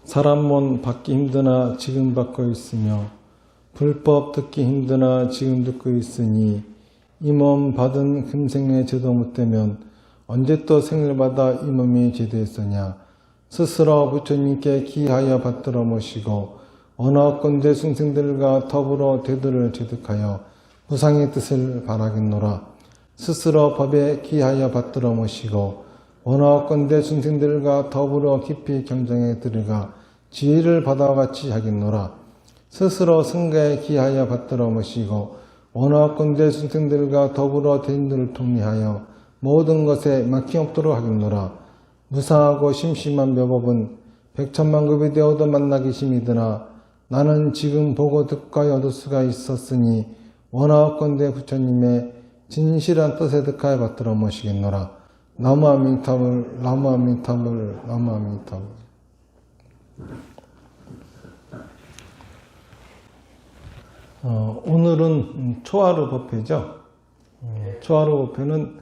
사람 몸 받기 힘드나 지금 받고 있으며 불법 듣기 힘드나 지금 듣고 있으니 이 몸 받은 금생에 제도 못되면 언제 또 생을 받아 이 몸이 제도했으냐. 스스로 부처님께 기하여 받들어 모시고 언어건대 중생들과 더불어 대도를 제득하여 무상의 뜻을 바라겠노라. 스스로 법에 기하여 받들어 모시고 언어건대 중생들과 더불어 깊이 경정에 들어가 지혜를 받아 같이 하겠노라. 스스로 승가에 기하여 받들어 모시고 언어건대 중생들과 더불어 대인들을 통리하여 모든 것에 막힘없도록 하겠노라. 무상하고 심심한 묘법은 백천만급이 되어도 만나기 심이드나 나는 지금 보고 듣고하여 얻을 수가 있었으니 원하건대 부처님의 진실한 뜻에 득하여 받들어 모시겠노라. 나무 아미타불, 나무 아미타불, 나무 아미타불. 오늘은 초하루 법회죠. 초하루 법회는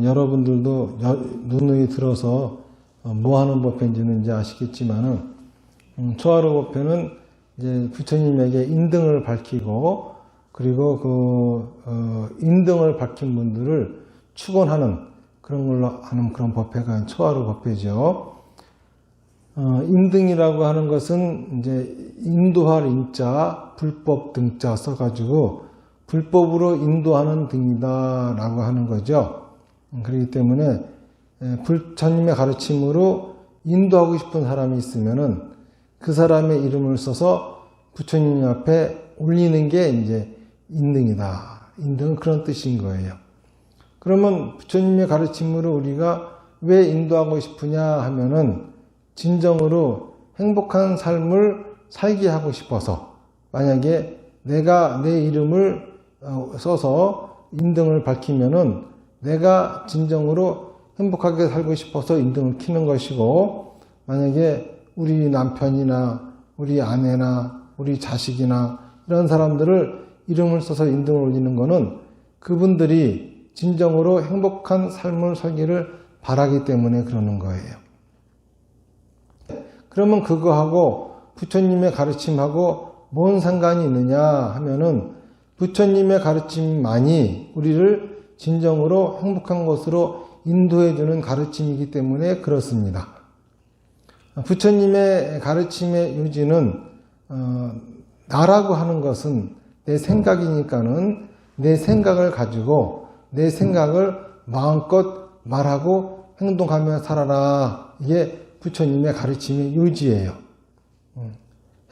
여러분들도 누누이 들어서 뭐 하는 법회인지는 이제 아시겠지만은 초하루 법회는 이제 부처님에게 인등을 밝히고 그리고 그 인등을 밝힌 분들을 축원하는 그런 걸로 하는 그런 법회가 초하루 법회죠. 인등이라고 하는 것은 이제 인도할 인자, 불법 등자 써가지고 불법으로 인도하는 등이다라고 하는 거죠. 그렇기 때문에 부처님의 가르침으로 인도하고 싶은 사람이 있으면은 그 사람의 이름을 써서 부처님 앞에 올리는 게 이제 인등이다. 인등은 그런 뜻인 거예요. 그러면 부처님의 가르침으로 우리가 왜 인도하고 싶으냐 하면은 진정으로 행복한 삶을 살게 하고 싶어서, 만약에 내가 내 이름을 써서 인등을 밝히면은 내가 진정으로 행복하게 살고 싶어서 인등을 키는 것이고, 만약에 우리 남편이나 우리 아내나 우리 자식이나 이런 사람들을 이름을 써서 인등을 올리는 것은 그분들이 진정으로 행복한 삶을 살기를 바라기 때문에 그러는 거예요. 그러면 그거하고 부처님의 가르침하고 뭔 상관이 있느냐 하면은 부처님의 가르침만이 우리를 진정으로 행복한 것으로 인도해주는 가르침이기 때문에 그렇습니다. 부처님의 가르침의 요지는 나라고 하는 것은 내 생각이니까는 내 생각을 가지고 내 생각을 마음껏 말하고 행동하며 살아라. 이게 부처님의 가르침의 요지예요.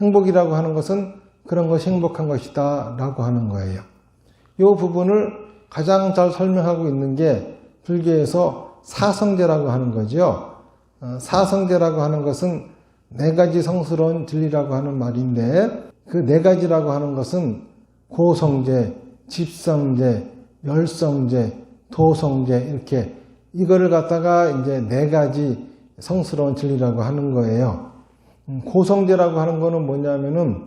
행복이라고 하는 것은 그런 것이 행복한 것이다 라고 하는 거예요. 이 부분을 가장 잘 설명하고 있는 게 불교에서 사성제라고 하는 거죠. 사성제라고 하는 것은 네 가지 성스러운 진리라고 하는 말인데, 그 네 가지라고 하는 것은 고성제, 집성제, 열성제, 도성제, 이렇게 이거를 갖다가 이제 네 가지 성스러운 진리라고 하는 거예요. 고성제라고 하는 거는 뭐냐면은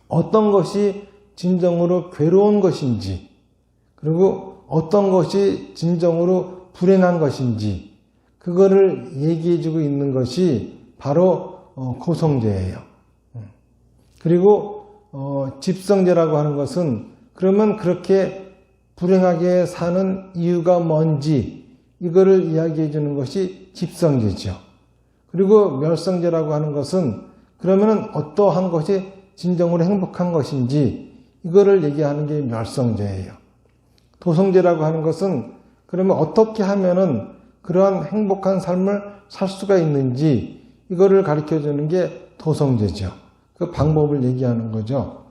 어떤 것이 진정으로 괴로운 것인지, 그리고 어떤 것이 진정으로 불행한 것인지, 그거를 얘기해주고 있는 것이 바로 고성제예요. 그리고 집성제라고 하는 것은 그러면 그렇게 불행하게 사는 이유가 뭔지 이거를 이야기해 주는 것이 집성제죠. 그리고 멸성제라고 하는 것은 그러면은 어떠한 것이 진정으로 행복한 것인지 이거를 얘기하는 게 멸성제예요. 도성제라고 하는 것은 그러면 어떻게 하면은 그러한 행복한 삶을 살 수가 있는지 이거를 가르쳐 주는 게 도성제죠. 그 방법을 얘기하는 거죠.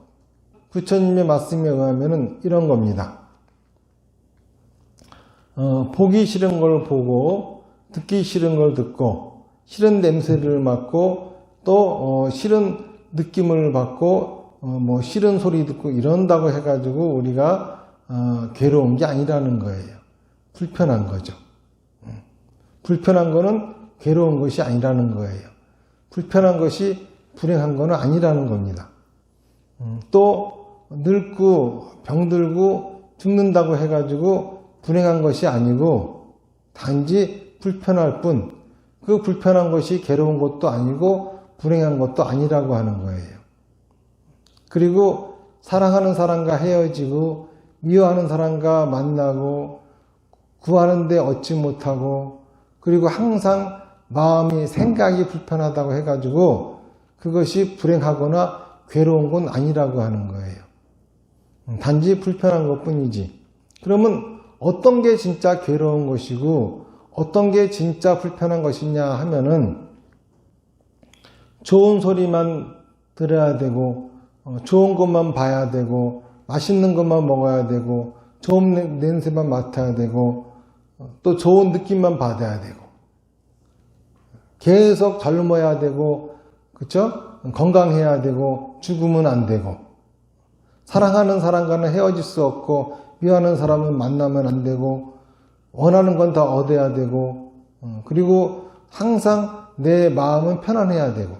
부처님의 말씀에 의하면은 이런 겁니다. 보기 싫은 걸 보고 듣기 싫은 걸 듣고 싫은 냄새를 맡고 또 싫은 느낌을 받고 뭐 싫은 소리 듣고 이런다고 해가지고 우리가 괴로운 게 아니라는 거예요. 불편한 거죠. 불편한 거는 괴로운 것이 아니라는 거예요. 불편한 것이 불행한 거는 아니라는 겁니다. 또 늙고 병들고 죽는다고 해가지고 불행한 것이 아니고 단지 불편할 뿐, 그 불편한 것이 괴로운 것도 아니고 불행한 것도 아니라고 하는 거예요. 그리고 사랑하는 사람과 헤어지고 미워하는 사람과 만나고 구하는데 얻지 못하고 그리고 항상 마음이 생각이 불편하다고 해가지고 그것이 불행하거나 괴로운 건 아니라고 하는 거예요. 단지 불편한 것뿐이지. 그러면 어떤 게 진짜 괴로운 것이고 어떤 게 진짜 불편한 것이냐 하면은 좋은 소리만 들어야 되고 좋은 것만 봐야 되고 맛있는 것만 먹어야 되고 좋은 냄새만 맡아야 되고 또 좋은 느낌만 받아야 되고 계속 젊어야 되고 그렇죠? 건강해야 되고 죽으면 안 되고 사랑하는 사람과는 헤어질 수 없고 미워하는 사람은 만나면 안 되고 원하는 건 다 얻어야 되고 그리고 항상 내 마음은 편안해야 되고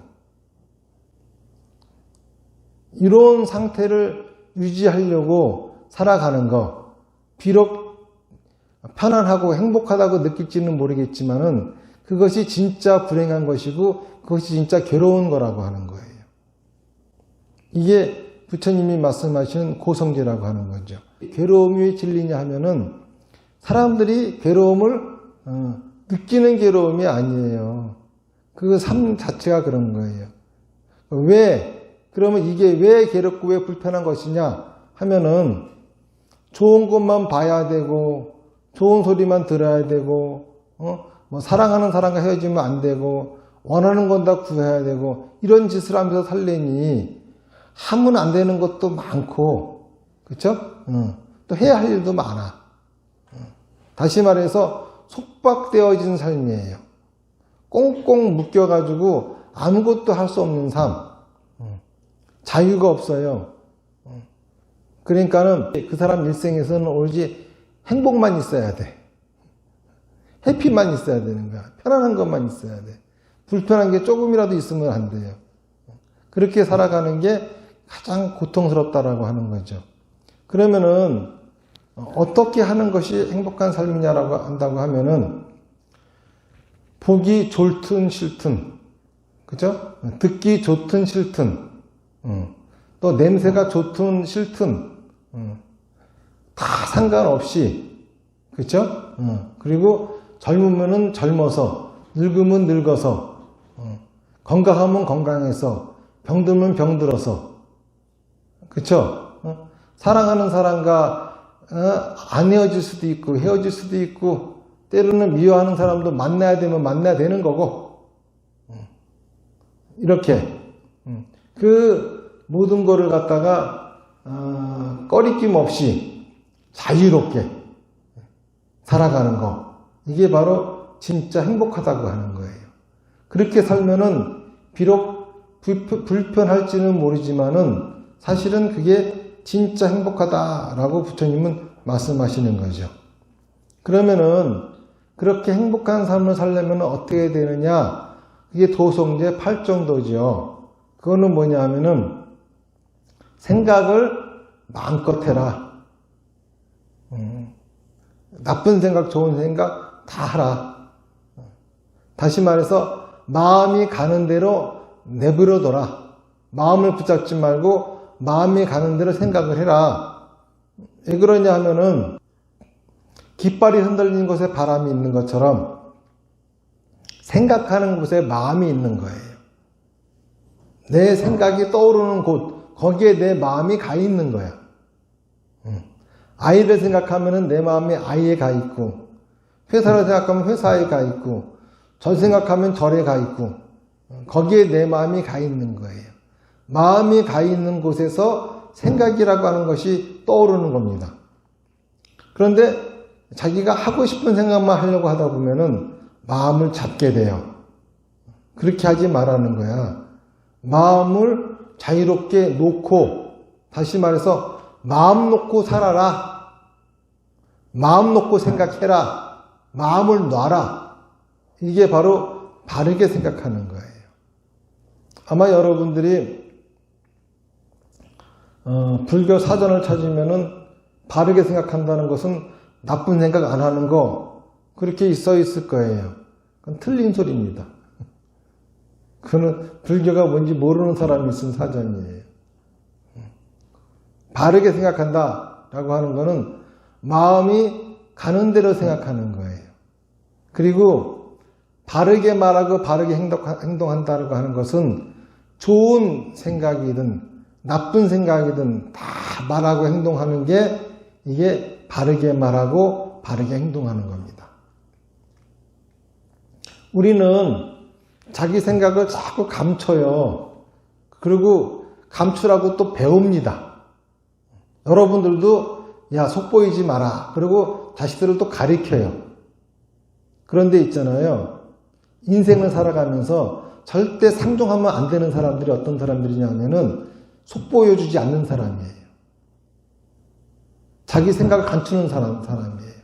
이런 상태를 유지하려고 살아가는 거 비록 편안하고 행복하다고 느낄지는 모르겠지만은 그것이 진짜 불행한 것이고 그것이 진짜 괴로운 거라고 하는 거예요. 이게 부처님이 말씀하시는 고성제라고 하는 거죠. 괴로움이 왜 진리냐 하면은 사람들이 괴로움을 느끼는 괴로움이 아니에요. 그 삶 자체가 그런 거예요. 왜? 그러면 이게 왜 괴롭고 왜 불편한 것이냐 하면은 좋은 것만 봐야 되고 좋은 소리만 들어야 되고 뭐 사랑하는 사람과 헤어지면 안 되고 원하는 건 다 구해야 되고 이런 짓을 하면서 살려니 하면 안 되는 것도 많고 그렇죠? 또 해야 할 일도 많아. 다시 말해서 속박되어진 삶이에요. 꽁꽁 묶여가지고 아무것도 할 수 없는 삶. 자유가 없어요. 그러니까는 그 사람 일생에서는 오로지 행복만 있어야 돼. 해피만 있어야 되는 거야. 편안한 것만 있어야 돼. 불편한 게 조금이라도 있으면 안 돼요. 그렇게 살아가는 게 가장 고통스럽다라고 하는 거죠. 그러면은 어떻게 하는 것이 행복한 삶이냐라고 한다고 하면은 보기 좋든 싫든 그죠? 듣기 좋든 싫든 또 냄새가 좋든 싫든 다 상관없이 그렇죠? 그리고 젊으면은 젊어서 늙으면 늙어서 건강하면 건강해서 병들면 병들어서 그렇죠? 사랑하는 사람과 안 헤어질 수도 있고 헤어질 수도 있고 때로는 미워하는 사람도 만나야 되면 만나야 되는 거고 이렇게 그 모든 거를 갖다가 꺼리낌 없이 자유롭게 살아가는 거 이게 바로 진짜 행복하다고 하는 거예요. 그렇게 살면은 비록 불편할지는 모르지만은 사실은 그게 진짜 행복하다라고 부처님은 말씀하시는 거죠. 그러면은 그렇게 행복한 삶을 살려면 어떻게 되느냐? 그게 도성제 8정도죠. 그거는 뭐냐 하면은 생각을 마음껏 해라. 나쁜 생각, 좋은 생각 다 하라. 다시 말해서 마음이 가는 대로 내버려둬라. 마음을 붙잡지 말고 마음이 가는 대로 생각을 해라. 왜 그러냐 하면은 깃발이 흔들리는 곳에 바람이 있는 것처럼 생각하는 곳에 마음이 있는 거예요. 내 생각이 떠오르는 곳, 거기에 내 마음이 가 있는 거야. 아이를 생각하면은 내 마음이 아이에 가 있고, 회사를 생각하면 회사에 가 있고, 절 생각하면 절에 가 있고, 거기에 내 마음이 가 있는 거예요. 마음이 가 있는 곳에서 생각이라고 하는 것이 떠오르는 겁니다. 그런데 자기가 하고 싶은 생각만 하려고 하다 보면은 마음을 잡게 돼요. 그렇게 하지 말라는 거야. 마음을 자유롭게 놓고, 다시 말해서 마음 놓고 살아라. 마음 놓고 생각해라. 마음을 놔라. 이게 바로 바르게 생각하는 거예요. 아마 여러분들이 불교 사전을 찾으면은 바르게 생각한다는 것은 나쁜 생각 안 하는 거 그렇게 써 있을 거예요. 그건 틀린 소리입니다. 그는 불교가 뭔지 모르는 사람이 쓴 사전이에요. 바르게 생각한다라고 하는 거는 마음이 가는 대로 생각하는 거예요. 그리고 바르게 말하고 바르게 행동한다고 하는 것은 좋은 생각이든 나쁜 생각이든 다 말하고 행동하는 게 이게 바르게 말하고 바르게 행동하는 겁니다. 우리는 자기 생각을 자꾸 감춰요. 그리고 감추라고 또 배웁니다. 여러분들도 야, 속보이지 마라. 그리고 자식들을 또 가르쳐요. 그런데 있잖아요. 인생을 살아가면서 절대 상종하면 안 되는 사람들이 어떤 사람들이냐면은 속보여주지 않는 사람이에요. 자기 생각을 감추는 사람이에요.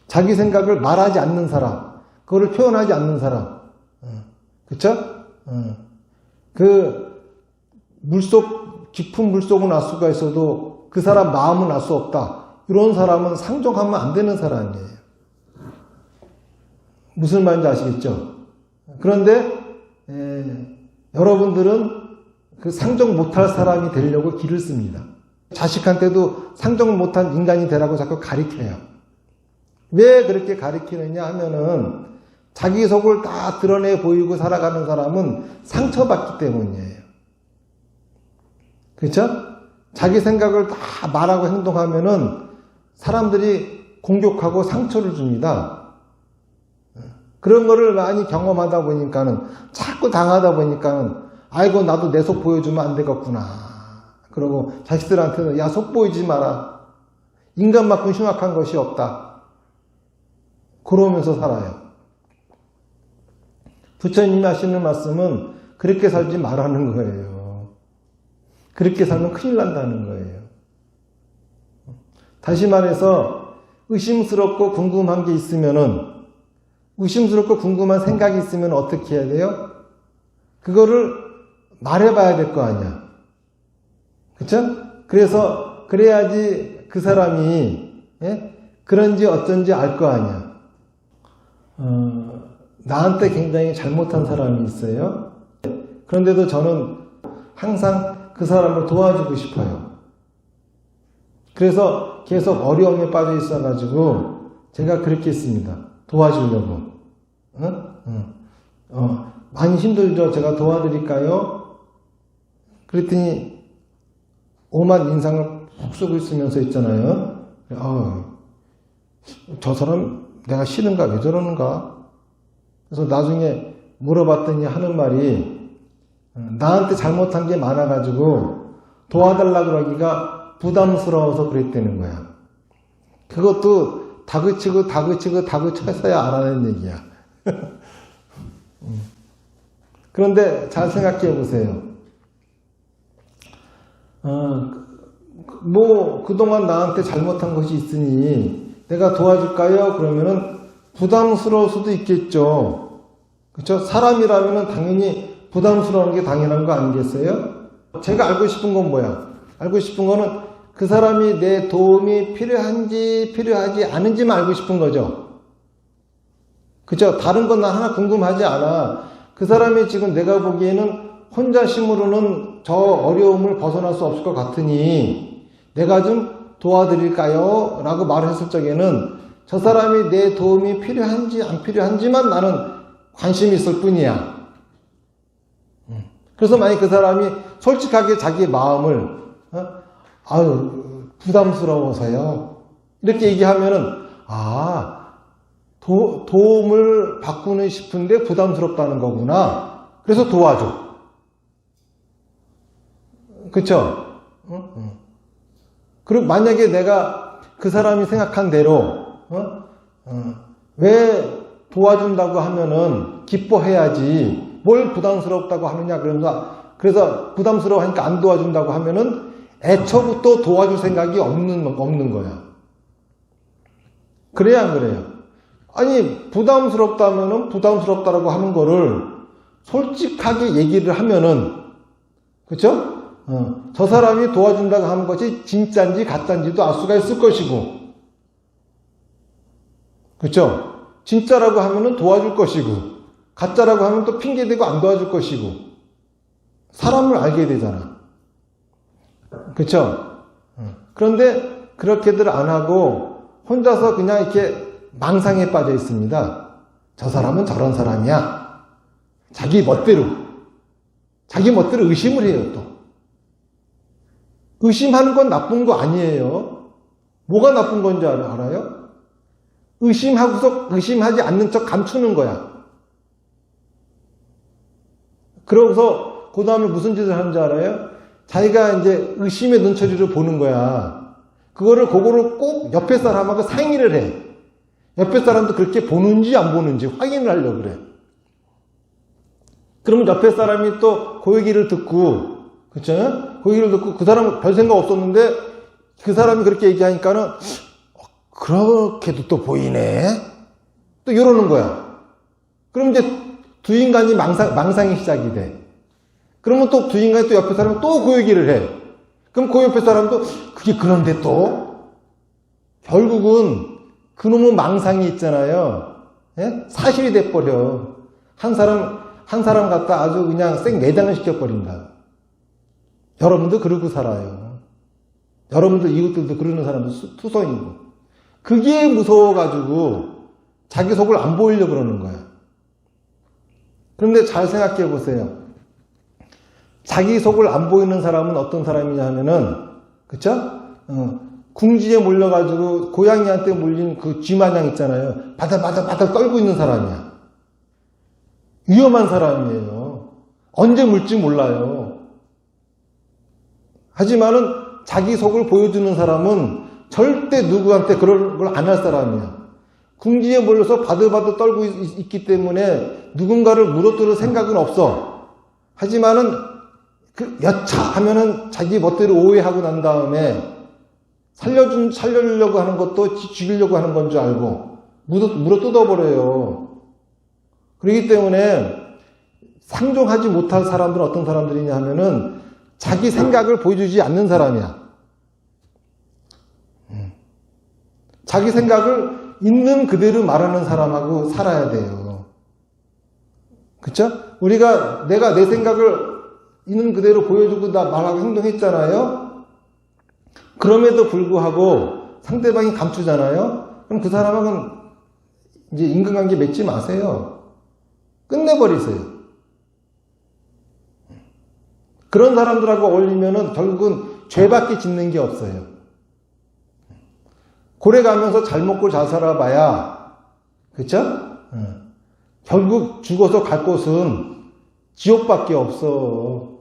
자기 생각을 말하지 않는 사람. 그거를 표현하지 않는 사람. 그쵸? 그 깊은 물속은 알 수가 있어도 그 사람 마음은 알 수 없다. 이런 사람은 상종하면 안 되는 사람이에요. 무슨 말인지 아시겠죠? 그런데 여러분들은 그 상종 못할 사람이 되려고 길을 씁니다. 자식한테도 상종 못한 인간이 되라고 자꾸 가르쳐요. 왜 그렇게 가르치느냐 하면은 자기 속을 다 드러내 보이고 살아가는 사람은 상처받기 때문이에요. 그렇죠? 자기 생각을 다 말하고 행동하면은 사람들이 공격하고 상처를 줍니다. 그런 거를 많이 경험하다 보니까는 자꾸 당하다 보니까는 아이고 나도 내 속 보여주면 안 되겠구나. 그러고 자식들한테는 야, 속 보이지 마라. 인간만큼 흉악한 것이 없다. 그러면서 살아요. 부처님이 하시는 말씀은 그렇게 살지 말라는 거예요. 그렇게 살면 큰일 난다는 거예요. 다시 말해서 의심스럽고 궁금한 게 있으면은 의심스럽고 궁금한 생각이 있으면 어떻게 해야 돼요? 그거를 말해봐야 될 거 아니야. 그쵸? 그래서 그래야지 그 사람이 그런지 어쩐지 알 거 아니야. 나한테 굉장히 잘못한 사람이 있어요. 그런데도 저는 항상 그 사람을 도와주고 싶어요. 그래서 계속 어려움에 빠져 있어가지고 제가 그렇게 했습니다. 도와주려고. 많이 힘들죠? 제가 도와드릴까요? 그랬더니 오만 인상을 푹 쓰고 있으면서 있잖아요. 저 사람 내가 싫은가? 왜 저러는가? 그래서 나중에 물어봤더니 하는 말이 나한테 잘못한 게 많아가지고 도와달라 그러기가 부담스러워서 그랬다는 거야. 그것도 다그쳐서야 알아낸 얘기야. 그런데 잘 생각해 보세요. 그동안 나한테 잘못한 것이 있으니 내가 도와줄까요? 그러면은 부담스러울 수도 있겠죠. 그렇죠? 사람이라면은 당연히 부담스러운 게 당연한 거 아니겠어요? 제가 알고 싶은 건 뭐야? 알고 싶은 거는 그 사람이 내 도움이 필요한지 필요하지 않은지만 알고 싶은 거죠. 그렇죠? 다른 건 나 하나 궁금하지 않아. 그 사람이 지금 내가 보기에는 혼자 힘으로는 저 어려움을 벗어날 수 없을 것 같으니 내가 좀 도와드릴까요? 라고 말을 했을 적에는 저 사람이 내 도움이 필요한지 안 필요한지만 나는 관심이 있을 뿐이야. 그래서 만약 그 사람이 솔직하게 자기 마음을 부담스러워서요. 이렇게 얘기하면은 도움을 받고는 싶은데 부담스럽다는 거구나. 그래서 도와줘. 그쵸? 그리고 만약에 내가 그 사람이 생각한 대로 왜 도와준다고 하면은 기뻐해야지 뭘 부담스럽다고 하느냐 그래서 부담스러워하니까 안 도와준다고 하면은 애초부터 도와줄 생각이 없는 거야. 그래야 안 그래요? 아니 부담스럽다면은 부담스럽다라고 하는 거를 솔직하게 얘기를 하면은 그쵸? 저 사람이 도와준다고 하는 것이 진짜인지 가짜인지도 알 수가 있을 것이고 그쵸? 진짜라고 하면은 도와줄 것이고 가짜라고 하면 또 핑계대고 안 도와줄 것이고, 사람을 알게 되잖아. 그쵸? 그런데 그렇게들 안 하고 혼자서 그냥 이렇게 망상에 빠져 있습니다. 저 사람은 저런 사람이야. 자기 멋대로 의심을 해요, 또. 의심하는 건 나쁜 거 아니에요. 뭐가 나쁜 건지 알아요? 의심하고서 의심하지 않는 척 감추는 거야. 그러고서 그 다음에 무슨 짓을 하는지 알아요? 자기가 이제 의심의 눈초리를 보는 거야. 그거를 꼭 옆에 사람하고 상의를 해. 옆에 사람도 그렇게 보는지 안 보는지 확인을 하려고 그래. 그러면 옆에 사람이 또 그 얘기를 듣고, 그쵸? 그 얘기를 듣고 그 사람은 별 생각 없었는데 그 사람이 그렇게 얘기하니까는 그렇게도 또 보이네? 또 이러는 거야. 그럼 이제 두 인간이 망상이 시작이 돼. 그러면 또 두 인간이 또 옆에 사람이 또 그 얘기를 해. 그럼 그 옆에 사람도 그게 그런데 또 결국은 그놈의 망상이 있잖아요. 예? 사실이 돼버려. 한 사람 갖다 아주 그냥 매장을 시켜버린다. 여러분도 그러고 살아요. 여러분들 이웃들도 그러는 사람도 투성이고. 그게 무서워가지고 자기 속을 안 보이려고 그러는 거야. 그런데 잘 생각해 보세요. 자기 속을 안 보이는 사람은 어떤 사람이냐 하면은, 그쵸? 궁지에 몰려가지고 고양이한테 물린 그 쥐마냥 있잖아요. 바닥바닥 떨고 있는 사람이야. 위험한 사람이에요. 언제 물지 몰라요. 하지만은 자기 속을 보여주는 사람은 절대 누구한테 그런 걸 안 할 사람이야. 궁지에 몰려서 바들바들 떨고 있기 때문에 누군가를 물어뜯을 생각은 없어. 하지만은 여차하면은 자기 멋대로 오해하고 난 다음에 살려주려고 하는 것도 죽이려고 하는 건 줄 알고 물어뜯어버려요. 그렇기 때문에 상종하지 못할 사람들은 어떤 사람들이냐 하면은 자기 생각을 보여주지 않는 사람이야. 자기 생각을 있는 그대로 말하는 사람하고 살아야 돼요. 그쵸? 내가 내 생각을 있는 그대로 보여주고 말하고 행동했잖아요? 그럼에도 불구하고 상대방이 감추잖아요? 그럼 그 사람하고는 이제 인간관계 맺지 마세요. 끝내버리세요. 그런 사람들하고 어울리면은 결국은 죄밖에 짓는 게 없어요. 고래 가면서 잘 먹고 잘 살아봐야, 그쵸? 결국 죽어서 갈 곳은 지옥밖에 없어.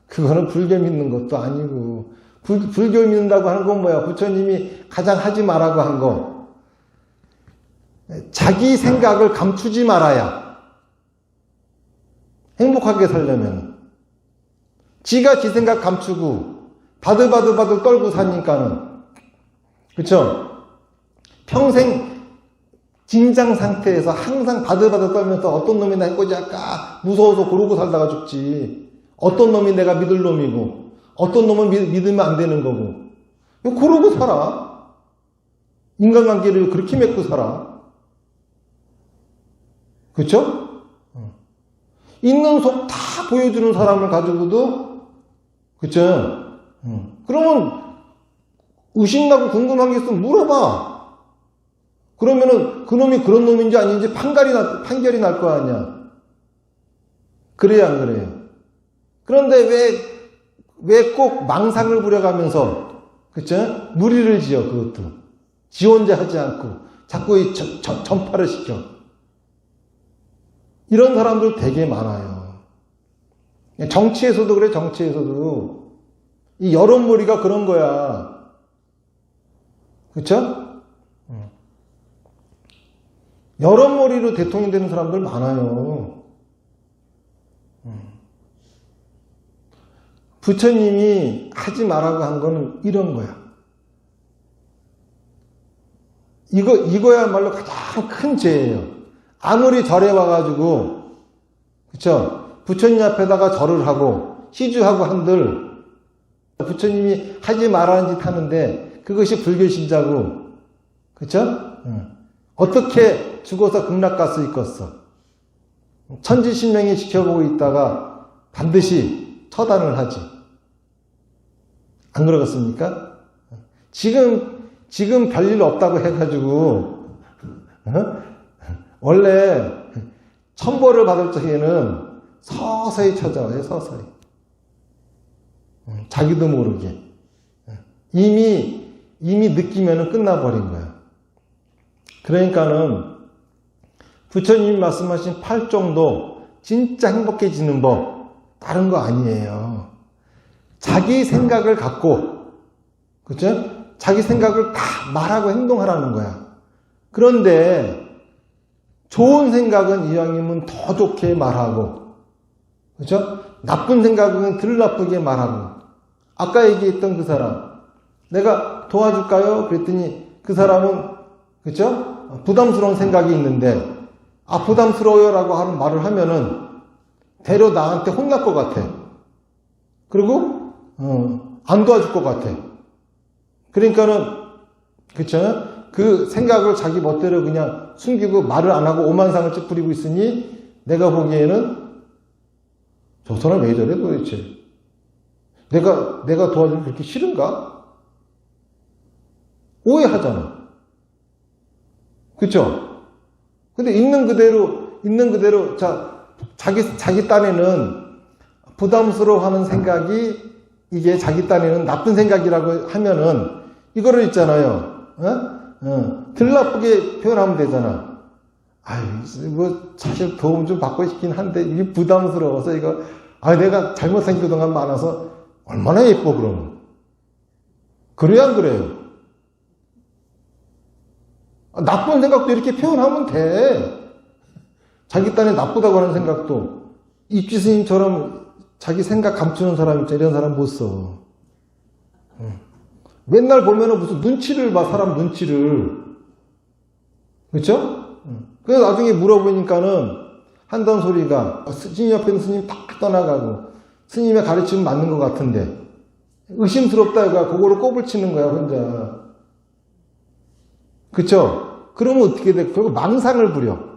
그거는 불교 믿는 것도 아니고. 불교 믿는다고 하는 건 뭐야? 부처님이 가장 하지 말라고 한 거. 자기 생각을 감추지 말아야. 행복하게 살려면. 지가 지 생각 감추고 바들바들 떨고 사니까는, 그쵸? 평생 긴장 상태에서 항상 바들바들 떨면서 어떤 놈이 나 해코지할까 무서워서 그러고 살다가 죽지. 어떤 놈이 내가 믿을 놈이고 어떤 놈은 믿으면 안 되는 거고. 그러고 살아. 인간관계를 그렇게 맺고 살아. 그쵸? 있는 속 다 보여주는 사람을 가지고도, 그쵸? 그러면 의심나고 궁금한 게 있으면 물어봐. 그러면은 그놈이 그런 놈인지 아닌지 판결이 날 거 아니야. 그래야 안 그래요? 그런데 왜 꼭 망상을 부려가면서, 그쵸? 무리를 지어, 그것도. 지 혼자 하지 않고, 자꾸 전파를 시켜. 이런 사람들 되게 많아요. 정치에서도 그래, 정치에서도. 이 여론몰이가 그런 거야. 그쵸? 여론몰이로 대통령 되는 사람들 많아요. 부처님이 하지 말라고 한 거는 이런 거야. 이거야말로 가장 큰 죄예요. 아무리 절에 와가지고, 그쵸? 부처님 앞에다가 절을 하고, 시주하고 한들, 부처님이 하지 말라는 짓 하는데, 그것이 불교 신자고, 그쵸? 어떻게 죽어서 극락 갈 수 있겠어? 천지신명이 지켜보고 있다가 반드시 처단을 하지. 안 그러겠습니까? 지금 별일 없다고 해가지고, 원래 천벌을 받을 적에는 서서히 찾아와요, 서서히. 자기도 모르게. 이미 느끼면은 끝나버린 거야. 그러니까는 부처님이 말씀하신 8종도 진짜 행복해지는 법, 다른 거 아니에요. 자기 생각을 갖고, 그죠? 자기 생각을 다 말하고 행동하라는 거야. 그런데 좋은 생각은 이왕이면 더 좋게 말하고, 그죠? 나쁜 생각은 덜 나쁘게 말하고. 아까 얘기했던 그 사람, 내가 도와줄까요? 그랬더니 그 사람은, 그죠? 부담스러운 생각이 있는데, 부담스러워요 라고 하는 말을 하면은 대려 나한테 혼날 것 같아. 그리고 안 도와줄 것 같아. 그러니까는, 그쵸? 그 생각을 자기 멋대로 그냥 숨기고 말을 안 하고 오만상을 찌푸리고 있으니 내가 보기에는 저 사람 왜 저래 도대체? 내가 도와주기 그렇게 싫은가? 오해하잖아. 그쵸? 근데 있는 그대로, 자기 딴에는 부담스러워하는 생각이 이게 자기 딴에는 나쁜 생각이라고 하면은 이거를 있잖아요. 덜 나쁘게 표현하면 되잖아. 사실 도움 좀 받고 싶긴 한데 이게 부담스러워서 이거, 내가 잘못생긴 그동안 많아서 얼마나 예뻐 그러면. 그래야 안 그래요? 나쁜 생각도 이렇게 표현하면 돼. 자기 딴에 나쁘다고 하는 생각도. 입지스님처럼 자기 생각 감추는 사람 있잖아. 이런 사람 못 써. 맨날 보면은 무슨 눈치를 봐, 사람 눈치를. 그쵸? 그래서 나중에 물어보니까는 한다는 소리가, 스님 옆에 있는 스님 딱 떠나가고, 스님의 가르침은 맞는 것 같은데, 의심스럽다, 이거야. 그거를 꼽을 치는 거야, 혼자. 그쵸? 그러면 어떻게 돼? 결국 망상을 부려.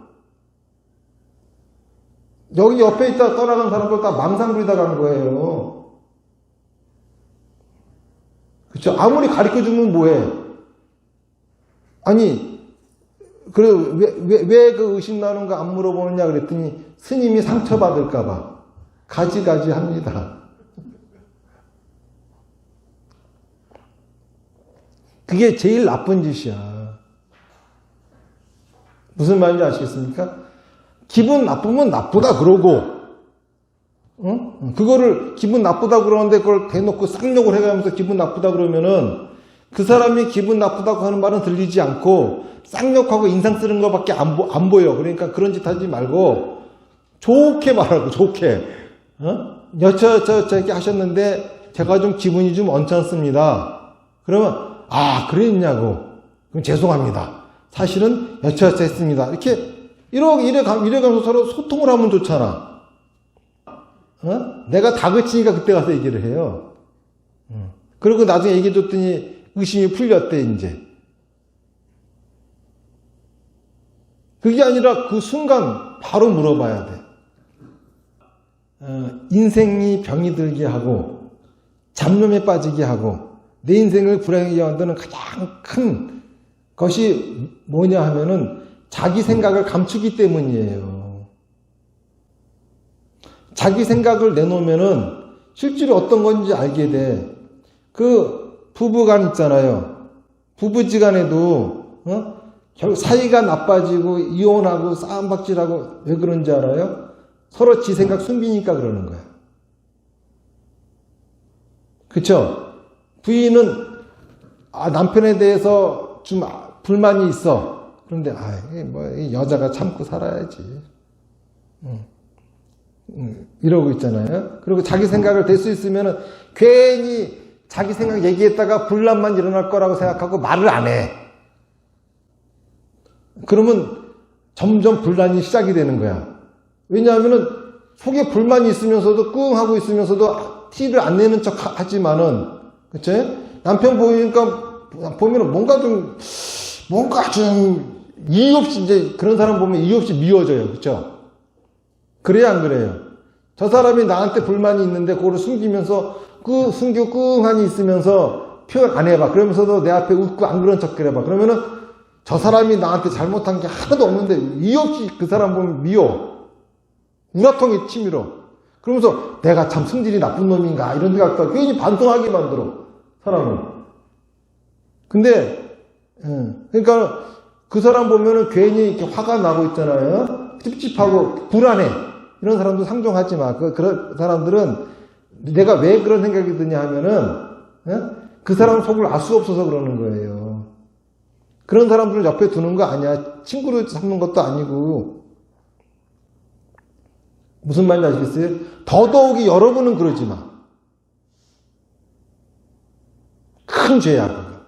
여기 옆에 있다 떠나간 사람들 다 망상 부리다 간 거예요. 그쵸? 아무리 가르쳐 주면 뭐해? 그래, 왜 그 의심 나는가 안 물어보느냐 그랬더니 스님이 상처받을까봐. 가지가지 합니다. 그게 제일 나쁜 짓이야. 무슨 말인지 아시겠습니까? 기분 나쁘면 나쁘다 그러고, 그거를 기분 나쁘다 그러는데 그걸 대놓고 쌍욕을 해가면서 기분 나쁘다 그러면은 그 사람이 기분 나쁘다고 하는 말은 들리지 않고 쌍욕하고 인상 쓰는 것밖에 안 보여. 그러니까 그런 짓 하지 말고 좋게 말하고, 좋게. 이렇게 하셨는데 제가 좀 기분이 좀 언짢습니다. 그러면, 그랬냐고. 그럼 죄송합니다. 사실은 여차여차 했습니다. 이래가면서 서로 소통을 하면 좋잖아. 내가 다그치니까 그때 가서 얘기를 해요. 그리고 나중에 얘기해줬더니 의심이 풀렸대, 이제. 그게 아니라 그 순간 바로 물어봐야 돼. 인생이 병이 들게 하고, 잡념에 빠지게 하고, 내 인생을 불행하게 만드는 가장 큰 것이 뭐냐 하면은 자기 생각을 감추기 때문이에요. 자기 생각을 내놓으면은 실제로 어떤 건지 알게 돼. 그 부부간 있잖아요. 부부지간에도 결국 사이가 나빠지고 이혼하고 싸움박질하고 왜 그런지 알아요? 서로 지 생각 숨기니까 그러는 거야. 그쵸? 부인은 남편에 대해서 좀 불만이 있어. 그런데 여자가 참고 살아야지. 이러고 있잖아요. 그리고 자기 생각을 댈 수 있으면은 괜히 자기 생각 얘기했다가 분란만 일어날 거라고 생각하고 말을 안 해. 그러면 점점 분란이 시작이 되는 거야. 왜냐하면은 속에 불만이 있으면서도 끙 하고 있으면서도 티를 안 내는 척 하지만은, 그치? 남편 보면은 뭔가 좀 이유 없이 이제 그런 사람 보면 이유 없이 미워져요. 그쵸? 그래야 안 그래요? 저 사람이 나한테 불만이 있는데 그거를 숨기면서 숨기고 끙하니 있으면서 표현 안 해봐. 그러면서도 내 앞에 웃고 안 그런 척 해봐. 그러면은 저 사람이 나한테 잘못한 게 하나도 없는데 이유 없이 그 사람 보면 미워. 우라통이 치밀어. 그러면서 내가 참 성질이 나쁜 놈인가 이런 생각도 괜히 반성하게 만들어. 사람을. 근데 그러니까 그 사람 보면은 괜히 이렇게 화가 나고 있잖아요. 찝찝하고 불안해. 이런 사람도 상종하지 마. 그런 사람들은 내가 왜 그런 생각이 드냐 하면은 그 사람 속을 알 수 없어서 그러는 거예요. 그런 사람들을 옆에 두는 거 아니야. 친구로 삼는 것도 아니고. 무슨 말인지 아시겠어요? 더더욱이 여러분은 그러지 마. 큰 죄야, 그거.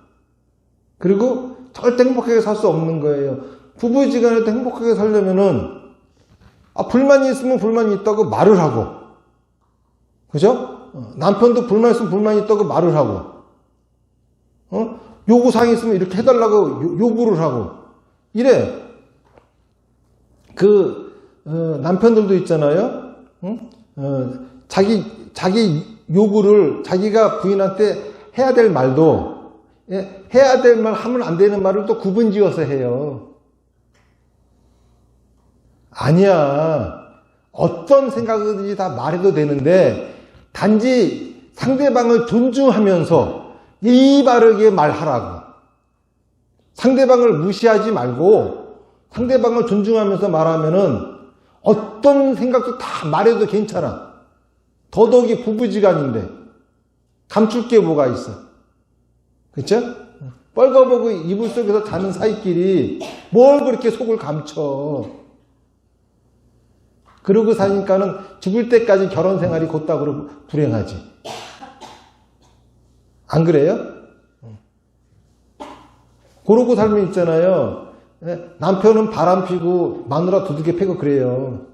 그리고 절대 행복하게 살 수 없는 거예요. 부부지간에도 행복하게 살려면은, 불만이 있으면 불만이 있다고 말을 하고, 그죠? 남편도 불만 있으면 불만이 있다고 말을 하고, 요구사항이 있으면 이렇게 해달라고 요구를 하고, 이래. 남편들도 있잖아요. 자기 요구를 자기가 부인한테 해야 될 말도, 해야 될 말 하면 안 되는 말을 또 구분 지어서 해요. 아니야. 어떤 생각이든지 다 말해도 되는데, 단지 상대방을 존중하면서 예의 바르게 말하라고. 상대방을 무시하지 말고, 상대방을 존중하면서 말하면은, 어떤 생각도 다 말해도 괜찮아. 더더욱이 부부지간인데 감출 게 뭐가 있어. 그쵸? 뻘거보고 이불 속에서 자는 사이끼리 뭘 그렇게 속을 감춰. 그러고 사니까는 죽을 때까지 결혼 생활이 곧다고 불행하지. 안 그래요? 그러고 살면 있잖아요. 남편은 바람 피고 마누라 두들겨 패고 그래요.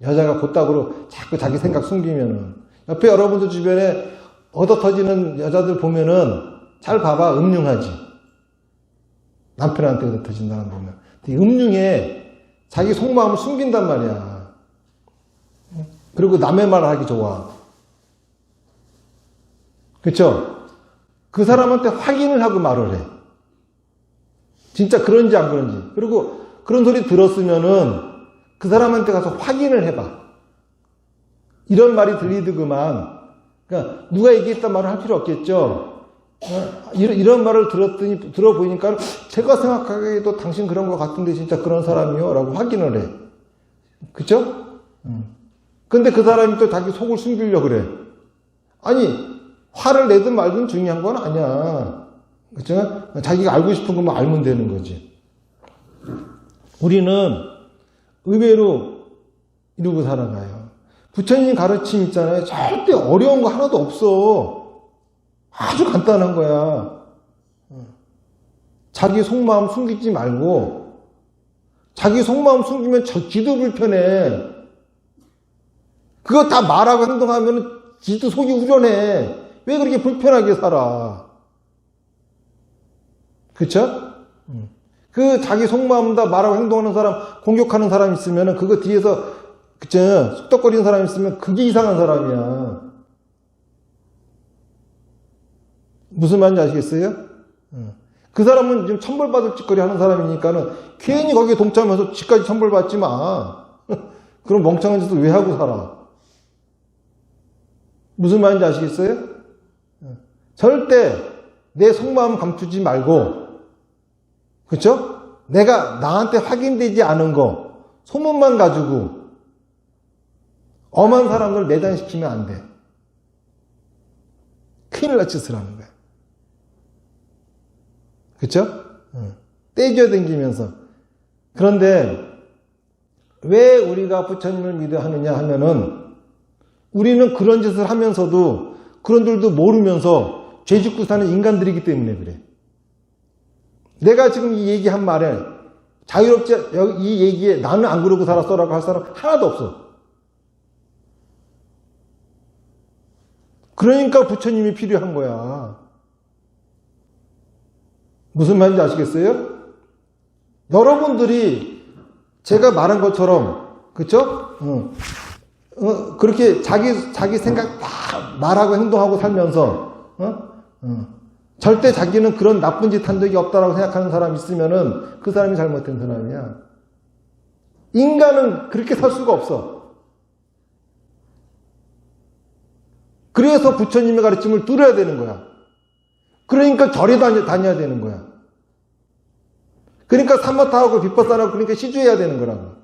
여자가 곧다구로 자꾸 자기 생각 숨기면은. 옆에 여러분들 주변에 얻어터지는 여자들 보면은 잘 봐봐. 음흉하지. 남편한테 얻어터진다는 보면. 음흉해. 자기 속마음을 숨긴단 말이야. 그리고 남의 말을 하기 좋아. 그쵸? 그 사람한테 확인을 하고 말을 해. 진짜 그런지 안 그런지. 그리고 그런 소리 들었으면은 그 사람한테 가서 확인을 해봐. 이런 말이 들리더구만. 그러니까 누가 얘기했단 말을 할 필요 없겠죠. 이런 말을 들어보니까 제가 생각하기에도 당신 그런 것 같은데 진짜 그런 사람이요? 라고 확인을 해. 그쵸? 근데 그 사람이 또 자기 속을 숨기려고 그래. 아니, 화를 내든 말든 중요한 건 아니야. 그렇죠? 자기가 알고 싶은 것만 알면 되는 거지. 우리는 의외로 이러고 살아가요. 부처님 가르침 있잖아요. 절대 어려운 거 하나도 없어. 아주 간단한 거야. 자기 속마음 숨기지 말고, 자기 속마음 숨기면 지도 불편해. 그거 다 말하고 행동하면 지도 속이 우려내. 왜 그렇게 불편하게 살아? 그쵸? 그 자기 속마음 다 말하고 행동하는 사람, 공격하는 사람 있으면 그거 뒤에서, 그쵸? 쑥덕거리는 사람 있으면 그게 이상한 사람이야. 무슨 말인지 아시겠어요? 그 사람은 지금 천벌받을 짓거리 하는 사람이니까는 괜히 거기에 동참해서 지까지 천벌받지 마. 그럼 멍청한 짓을 왜 하고 살아? 무슨 말인지 아시겠어요? 절대 내 속마음 감추지 말고, 그쵸? 내가 나한테 확인되지 않은 거, 소문만 가지고 엄한 사람들 매단시키면 안 돼. 큰일 날 짓을 하는 거야. 그쵸? 떼겨 댕기면서. 그런데 왜 우리가 부처님을 믿어야 하느냐 하면은 우리는 그런 짓을 하면서도 그런 줄도 모르면서 죄 짓고 사는 인간들이기 때문에 그래. 내가 지금 이 얘기한 말에 자유롭지, 이 얘기에 나는 안 그러고 살았어라고 할 사람 하나도 없어. 그러니까 부처님이 필요한 거야. 무슨 말인지 아시겠어요? 여러분들이 제가 말한 것처럼, 그쵸? 그렇게 자기 생각 다 말하고 행동하고 살면서, 절대 자기는 그런 나쁜 짓 한 적이 없다라고 생각하는 사람이 있으면은 그 사람이 잘못된 사람이야. 인간은 그렇게 살 수가 없어. 그래서 부처님의 가르침을 들어야 되는 거야. 그러니까 절에 다녀야 되는 거야. 그러니까 사마타하고 비파사나하고 그러니까 시주해야 되는 거라고.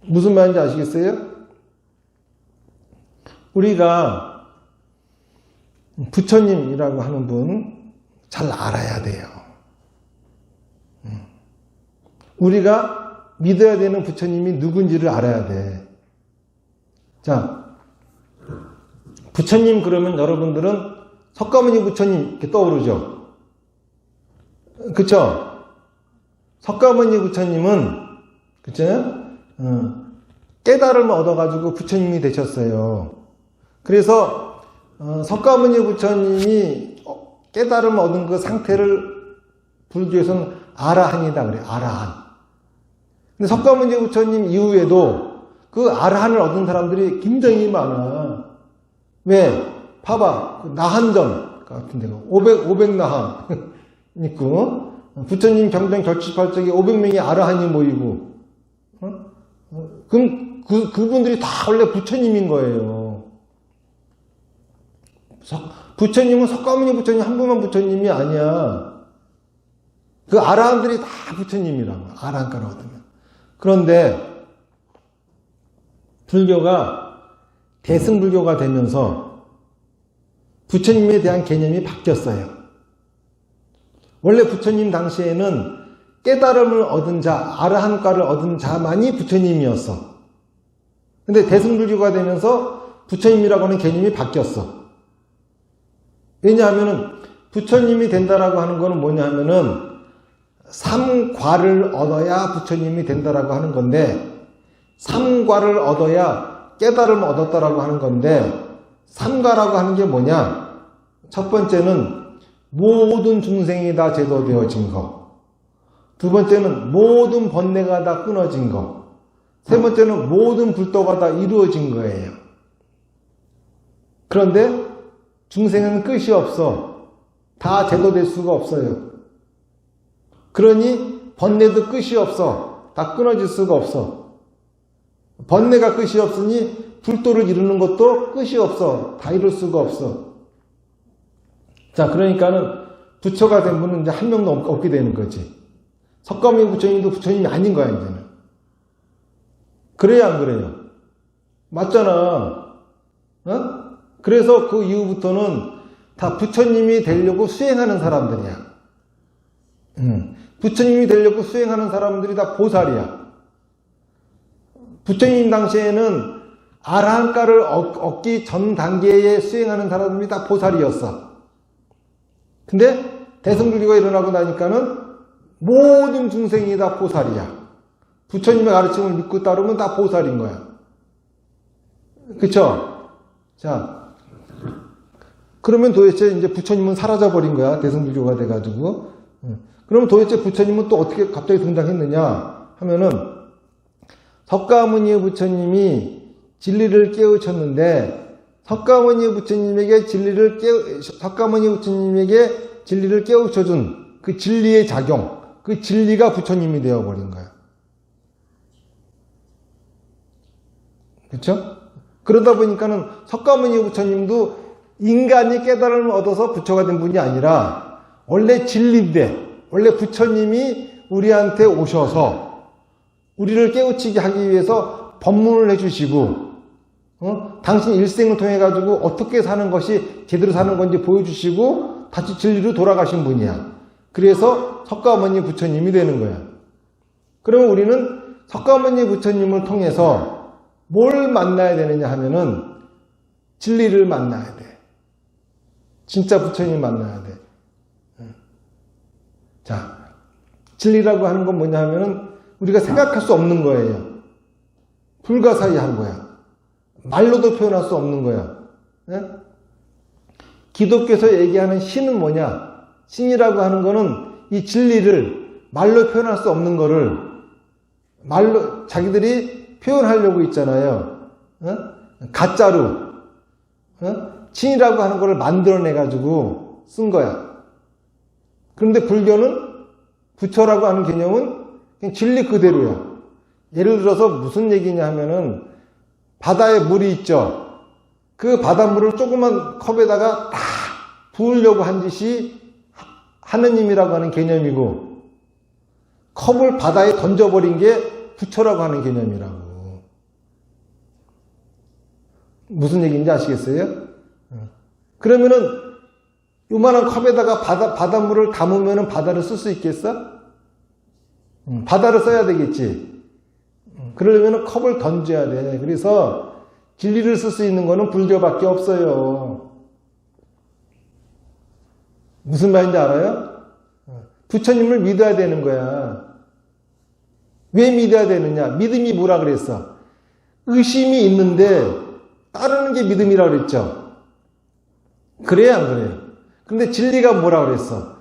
무슨 말인지 아시겠어요? 우리가 부처님이라고 하는 분 잘 알아야 돼요. 우리가 믿어야 되는 부처님이 누군지를 알아야 돼. 자, 부처님 그러면 여러분들은 석가모니 부처님 이렇게 떠오르죠? 그쵸? 석가모니 부처님은, 그쵸? 깨달음을 얻어가지고 부처님이 되셨어요. 그래서, 석가모니 부처님이 깨달음을 얻은 그 상태를 불교에서는 아라한이다 그래요. 아라한. 근데 석가모니 부처님 이후에도 그 아라한을 얻은 사람들이 굉장히 많아. 왜? 봐봐. 나한전 같은 데가 500나한 있고, 부처님 경전 결집할 적에 500명의 아라한이 모이고, 그럼 그분들이 다 원래 부처님인 거예요. 부처님은 석가모니 부처님 한 분만 부처님이 아니야. 그 아라한들이 다 부처님이라고. 아라한가를 얻으면. 그런데 불교가 대승불교가 되면서 부처님에 대한 개념이 바뀌었어요. 원래 부처님 당시에는 깨달음을 얻은 자, 아라한가를 얻은 자만이 부처님이었어. 근데 대승불교가 되면서 부처님이라고 하는 개념이 바뀌었어. 왜냐하면은 부처님이 된다라고 하는 거는 뭐냐 하면은 삼과를 얻어야 부처님이 된다라고 하는 건데, 삼과를 얻어야 깨달음을 얻었다라고 하는 건데, 삼과라고 하는 게 뭐냐? 첫 번째는 모든 중생이 다 제도되어진 거. 두 번째는 모든 번뇌가 다 끊어진 거. 세 번째는 모든 불도가 다 이루어진 거예요. 그런데 중생은 끝이 없어. 다 제도될 수가 없어요. 그러니 번뇌도 끝이 없어. 다 끊어질 수가 없어. 번뇌가 끝이 없으니 불도를 이루는 것도 끝이 없어. 다 이룰 수가 없어. 자, 그러니까는 부처가 된 분은 이제 한 명도 없게 되는 거지. 석가모니 부처님도 부처님이 아닌 거야, 이제는. 그래야 안 그래요? 맞잖아. 그래서 그 이후부터는 다 부처님이 되려고 수행하는 사람들이야. 부처님이 되려고 수행하는 사람들이 다 보살이야. 부처님 당시에는 아라한가를 얻기 전 단계에 수행하는 사람들이 다 보살이었어. 근데 대승불교가 일어나고 나니까는 모든 중생이 다 보살이야. 부처님의 가르침을 믿고 따르면 다 보살인 거야. 그쵸? 자, 그러면 도대체 이제 부처님은 사라져버린 거야. 대승불교가 돼가지고. 그러면 도대체 부처님은 또 어떻게 갑자기 등장했느냐 하면은, 석가모니 부처님이 진리를 깨우쳤는데, 석가모니 부처님에게 진리를 깨우쳐준 그 진리의 작용, 그 진리가 부처님이 되어버린 거야. 그쵸? 그러다 보니까는 석가모니 부처님도 인간이 깨달음을 얻어서 부처가 된 분이 아니라 원래 진리인데, 원래 부처님이 우리한테 오셔서 우리를 깨우치게 하기 위해서 법문을 해주시고, 당신 일생을 통해 가지고 어떻게 사는 것이 제대로 사는 건지 보여주시고 다시 진리로 돌아가신 분이야. 그래서 석가모니 부처님이 되는 거야. 그러면 우리는 석가모니 부처님을 통해서 뭘 만나야 되느냐 하면은 진리를 만나야 돼. 진짜 부처님 만나야 돼. 자, 진리라고 하는 건 뭐냐 하면은 우리가 생각할 수 없는 거예요. 불가사의한 거야. 말로도 표현할 수 없는 거야. 기독교에서 얘기하는 신은 뭐냐? 신이라고 하는 거는 이 진리를 말로 표현할 수 없는 거를 말로 자기들이 표현하려고 있잖아요. 가짜로 진이라고 하는 거를 만들어내 가지고 쓴 거야. 그런데 불교는 부처라고 하는 개념은 그냥 진리 그대로야. 예를 들어서 무슨 얘기냐 하면은 바다에 물이 있죠. 그 바닷물을 조그만 컵에다가 다 부으려고 한 짓이 하느님이라고 하는 개념이고, 컵을 바다에 던져버린 게 부처라고 하는 개념이라고. 무슨 얘기인지 아시겠어요? 그러면은 요만한 컵에다가 바닷물을 담으면은 바다를 쓸 수 있겠어? 바다를 써야 되겠지. 그러려면은 컵을 던져야 돼. 그래서 진리를 쓸 수 있는 거는 불교밖에 없어요. 무슨 말인지 알아요? 부처님을 믿어야 되는 거야. 왜 믿어야 되느냐? 믿음이 뭐라 그랬어? 의심이 있는데 따르는 게 믿음이라고 그랬죠. 그래요, 안 그래요? 근데 진리가 뭐라 그랬어?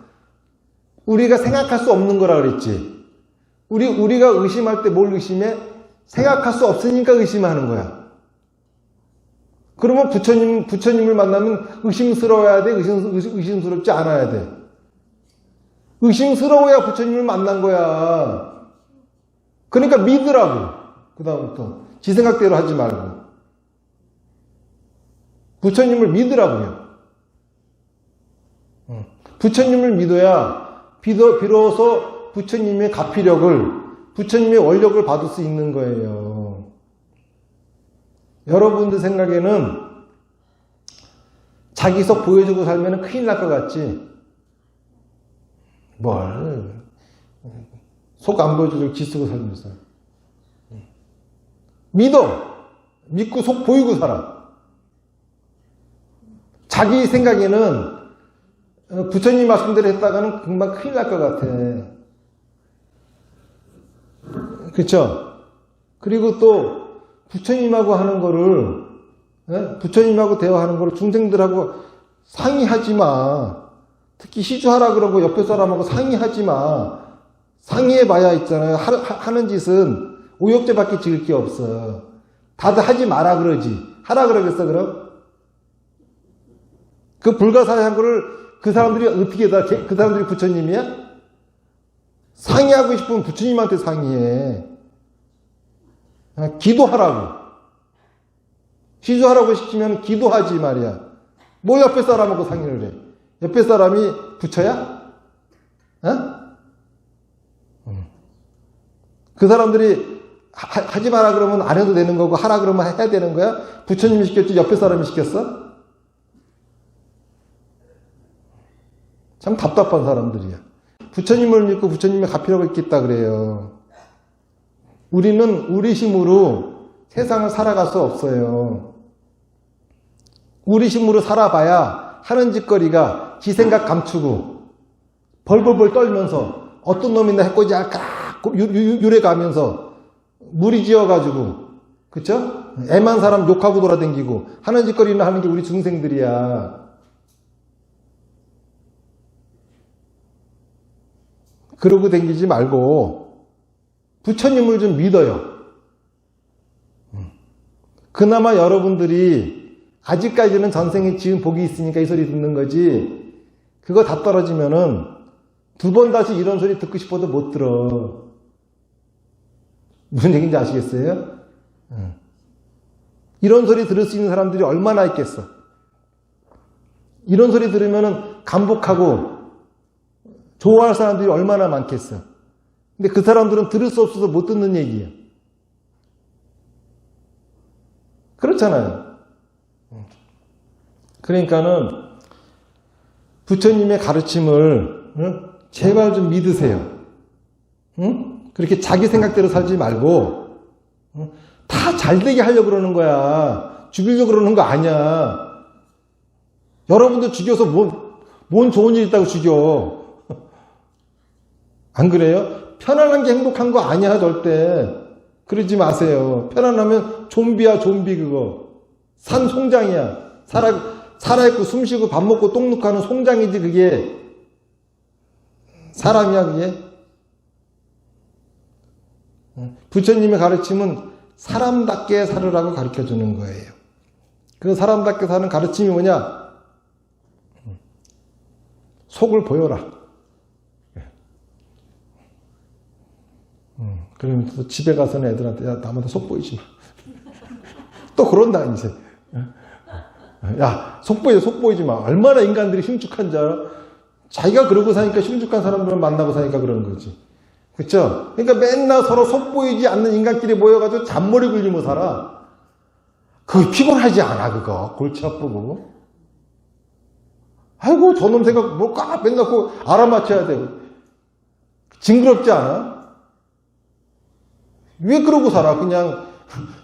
우리가 생각할 수 없는 거라 그랬지. 우리가 의심할 때 뭘 의심해? 생각할 수 없으니까 의심하는 거야. 그러면 부처님을 만나면 의심스러워야 돼? 의심스럽지 않아야 돼? 의심스러워야 부처님을 만난 거야. 그러니까 믿으라고. 그 다음부터. 지 생각대로 하지 말고. 부처님을 믿으라고요. 부처님을 믿어야 비로소 부처님의 가피력을, 부처님의 원력을 받을 수 있는 거예요. 여러분들 생각에는 자기 속 보여주고 살면 큰일 날 것 같지? 뭘? 속 안 보여주고 기 쓰고 살면서. 믿고 속 보이고 살아. 자기 생각에는 부처님 말씀대로 했다가는 금방 큰일 날 것 같아. 그쵸? 그리고 또 부처님하고 하는 거를, 부처님하고 대화하는 거를 중생들하고 상의하지 마. 특히 시주하라 그러고 옆에 사람하고 상의하지 마. 상의해봐야 있잖아요. 하는 짓은 오욕죄밖에 지을 게 없어. 다들 하지 마라 그러지. 하라 그러겠어, 그럼? 그 불가사의한 거를 그 사람들이 어떻게 그 사람들이 부처님이야? 상의하고 싶으면 부처님한테 상의해. 기도하라고. 시주하라고 시키면 기도하지 말이야. 뭐 옆에 사람하고 상의를 해? 옆에 사람이 부처야? 그 사람들이 하지 마라 그러면 안 해도 되는 거고 하라 그러면 해야 되는 거야? 부처님이 시켰지 옆에 사람이 시켰어? 참 답답한 사람들이야. 부처님을 믿고 부처님의 가피력을 있겠다 그래요. 우리는 우리 힘으로 세상을 살아갈 수 없어요. 우리 힘으로 살아봐야 하는 짓거리가 지 생각 감추고 벌벌벌 떨면서 어떤 놈이나 해코지 할까 유래가면서 무리지어가지고, 그쵸? 애만 사람 욕하고 돌아다니고 하는 짓거리는 하는 게 우리 중생들이야. 그러고 다니지 말고 부처님을 좀 믿어요. 그나마 여러분들이 아직까지는 전생에 지은 복이 있으니까 이 소리 듣는 거지, 그거 다 떨어지면은 두 번 다시 이런 소리 듣고 싶어도 못 들어. 무슨 얘기인지 아시겠어요? 이런 소리 들을 수 있는 사람들이 얼마나 있겠어. 이런 소리 들으면은 감복하고 좋아할 사람들이 얼마나 많겠어. 근데 그 사람들은 들을 수 없어서 못 듣는 얘기예요. 그렇잖아요. 그러니까는 부처님의 가르침을 제발 좀 믿으세요. 그렇게 자기 생각대로 살지 말고 다 잘되게 하려고 그러는 거야. 죽이려고 그러는 거 아니야. 여러분들 죽여서 뭔 좋은 일 있다고 죽여. 안 그래요? 편안한 게 행복한 거 아니야, 절대. 그러지 마세요. 편안하면 좀비야, 좀비 그거. 산 송장이야. 살아있고 숨쉬고 밥 먹고 똥 넣고 하는 송장이지, 그게. 사람이야 그게? 부처님의 가르침은 사람답게 살으라고 가르쳐주는 거예요. 그 사람답게 사는 가르침이 뭐냐? 속을 보여라. 그러면 또 집에 가서는 애들한테 야 남한테 속 보이지 마. 또 그런다 이제. 야 속 보이지 마. 얼마나 인간들이 흉측한 줄 알아? 자기가 그러고 사니까 흉측한 사람들을 만나고 사니까 그런 거지. 그쵸? 그러니까 맨날 서로 속 보이지 않는 인간끼리 모여가지고 잔머리 굴리며 살아. 그거 피곤하지 않아 그거? 골치 아프고. 아이고 저놈 생각 뭐 까 맨날 그 알아맞혀야 돼. 징그럽지 않아? 왜 그러고 살아? 그냥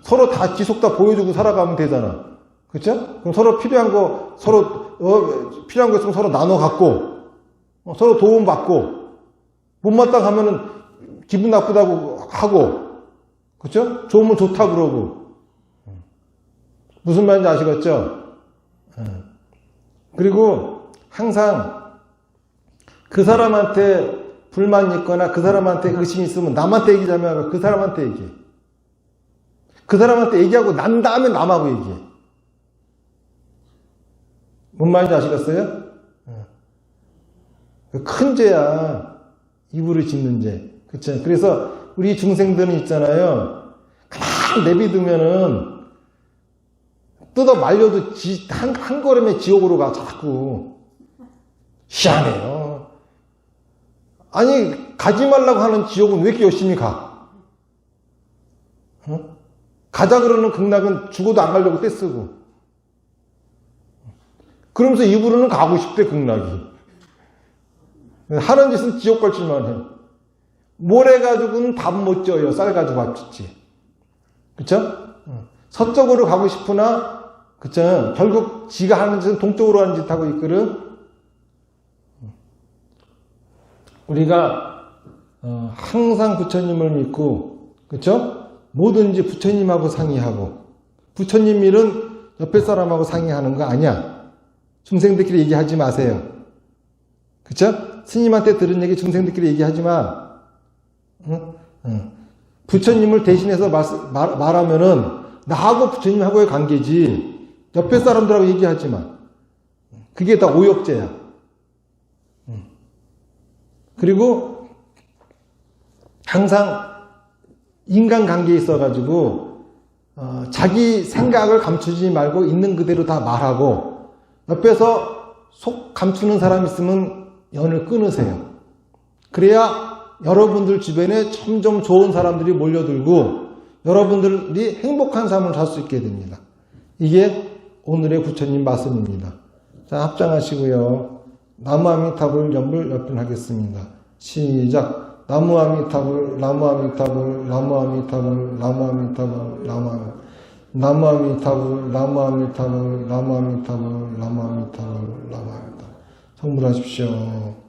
서로 다 지속 다 보여주고 살아가면 되잖아. 그쵸? 그럼 서로 필요한 거 필요한 거 있으면 서로 나눠 갖고 서로 도움 받고 못마땅하면은 기분 나쁘다고 하고 그쵸? 좋으면 좋다 그러고 무슨 말인지 아시겠죠? 그리고 항상 그 사람한테 불만이 있거나 그 사람한테 의심이 있으면 남한테 얘기하지 말고 그 사람한테 얘기해. 그 사람한테 얘기하고 난 다음에 남하고 얘기해. 뭔 말인지 아시겠어요? 큰 죄야. 이불을 짓는 죄. 그쵸? 그래서 우리 중생들은 있잖아요. 가만히 내비두면은 뜯어 말려도 한 걸음에 지옥으로 가, 자꾸. 희한해요. 아니, 가지 말라고 하는 지옥은 왜 이렇게 열심히 가? 가자 그러는 극락은 죽어도 안 가려고 떼쓰고. 그러면서 입으로는 가고 싶대, 극락이. 하는 짓은 지옥 갈 줄만 해. 모래 가지고는 밥 못 쪄요. 쌀 가지고 밥 짓지. 그쵸? 서쪽으로 가고 싶으나, 그쵸? 결국 지가 하는 짓은 동쪽으로 하는 짓 하고 있거든. 우리가 항상 부처님을 믿고, 그쵸? 뭐든지 부처님하고 상의하고, 부처님 일은 옆에 사람하고 상의하는 거 아니야. 중생들끼리 얘기하지 마세요. 그쵸? 스님한테 들은 얘기 중생들끼리 얘기하지 마. 부처님을 대신해서 말하면은 나하고 부처님하고의 관계지 옆에 사람들하고 얘기하지 마. 그게 다 오역죄야. 그리고 항상 인간관계에 있어가지고 자기 생각을 감추지 말고 있는 그대로 다 말하고 옆에서 속 감추는 사람 있으면 연을 끊으세요. 그래야 여러분들 주변에 점점 좋은 사람들이 몰려들고 여러분들이 행복한 삶을 살 수 있게 됩니다. 이게 오늘의 부처님 말씀입니다. 자, 합장하시고요. 나무아미타불 연불 옆변하겠습니다. 시작. 나무아미타불 나무아미타불 나무아미타불 나무아미타불 나무아미타불 나무아미타불 나무아미타불 나무아미타불 나무아미타불 성불하십시오.